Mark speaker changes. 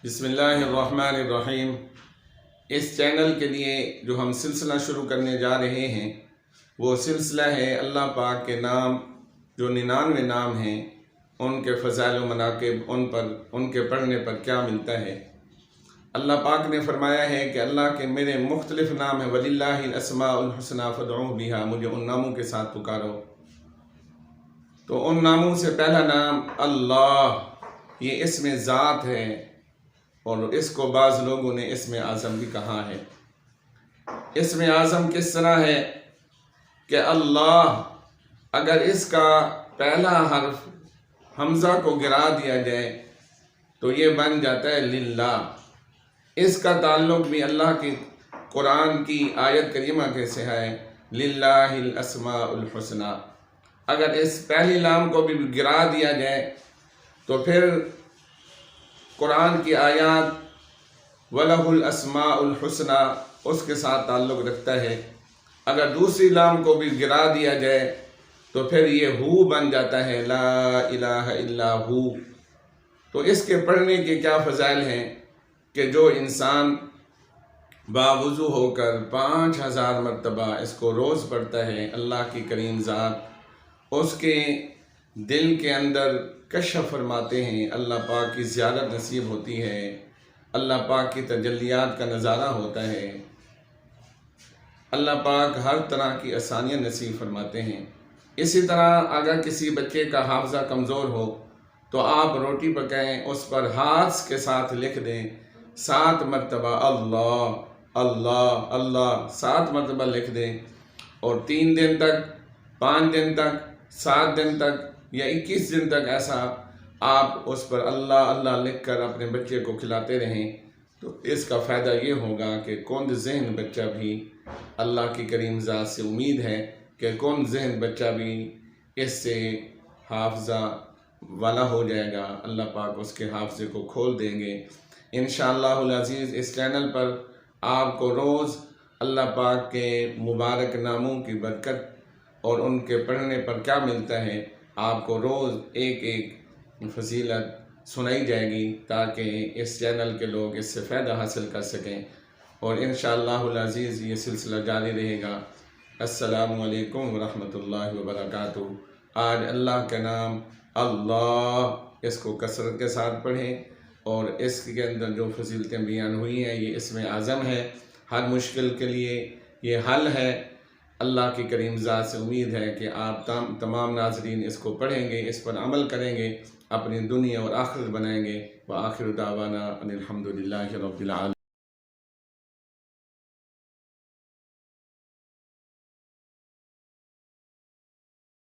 Speaker 1: بسم اللہ الرحمن الرحیم۔ اس چینل کے لیے جو ہم سلسلہ شروع کرنے جا رہے ہیں وہ سلسلہ ہے اللہ پاک کے نام، جو 99 نام ہیں، ان کے فضائل و مناقب، ان کے پڑھنے پر کیا ملتا ہے۔ اللہ پاک نے فرمایا ہے کہ اللہ کے میرے مختلف نام ہیں، وَلِلَّهِ الْأَسْمَاءُ الْحُسْنَىٰ فَادْعُوهُ بِهَا، مجھے ان ناموں کے ساتھ پکارو۔ تو ان ناموں سے پہلا نام اللہ، یہ اسم ذات ہے، اور اس کو بعض لوگوں نے اسم اعظم بھی کہا ہے۔ اسم اعظم کس طرح ہے کہ اللہ، اگر اس کا پہلا حرف حمزہ کو گرا دیا جائے تو یہ بن جاتا ہے للہ۔ اس کا تعلق بھی اللہ کی قرآن کی آیت کریمہ کے سے ہے، للہ الاسماء الحسنی۔ اگر اس پہلی لام کو بھی گرا دیا جائے تو پھر قرآن کی آیات وَلَهُ الْأَسْمَاءُ الْحُسْنَىٰ اس کے ساتھ تعلق رکھتا ہے۔ اگر دوسری لام کو بھی گرا دیا جائے تو پھر یہ ہو بن جاتا ہے، لا الہ الا ہو۔ تو اس کے پڑھنے کے کیا فضائل ہیں کہ جو انسان باوضو ہو کر 5000 مرتبہ اس کو روز پڑھتا ہے، اللہ کی کریم ذات اس کے دل کے اندر کشف فرماتے ہیں، اللہ پاک کی زیارت نصیب ہوتی ہے، اللہ پاک کی تجلیات کا نظارہ ہوتا ہے، اللہ پاک ہر طرح کی آسانیاں نصیب فرماتے ہیں۔ اسی طرح اگر کسی بچے کا حافظہ کمزور ہو تو آپ روٹی پکائیں، اس پر ہاتھ کے ساتھ لکھ دیں 7 مرتبہ اللہ اللہ اللہ، 7 مرتبہ لکھ دیں، اور 3 دن تک، 5 دن تک، 7 دن تک یا 21 دن تک ایسا آپ اس پر اللہ اللہ لکھ کر اپنے بچے کو کھلاتے رہیں، تو اس کا فائدہ یہ ہوگا کہ کند ذہن بچہ بھی اللہ کی کریم ذات سے امید ہے کہ کند ذہن بچہ بھی اس سے حافظہ والا ہو جائے گا، اللہ پاک اس کے حافظے کو کھول دیں گے انشاءاللہ العزیز۔ اس چینل پر آپ کو روز اللہ پاک کے مبارک ناموں کی برکت اور ان کے پڑھنے پر کیا ملتا ہے، آپ کو روز ایک ایک فضیلت سنائی جائے گی تاکہ اس چینل کے لوگ اس سے فائدہ حاصل کر سکیں، اور انشاءاللہ العزیز یہ سلسلہ جاری رہے گا۔ السلام علیکم ورحمۃ اللہ وبرکاتہ۔ آج اللہ کا نام اللہ، اس کو کثرت کے ساتھ پڑھیں، اور اس کے اندر جو فضیلتیں بیان ہوئی ہیں یہ اسم اعظم ہے، ہر مشکل کے لیے یہ حل ہے۔ اللہ کی کریم ذات سے امید ہے کہ آپ تمام ناظرین اس کو پڑھیں گے، اس پر عمل کریں گے، اپنی دنیا اور آخرت بنائیں گے۔ وآخر دعوانا ان الحمد للہ رب العالمین۔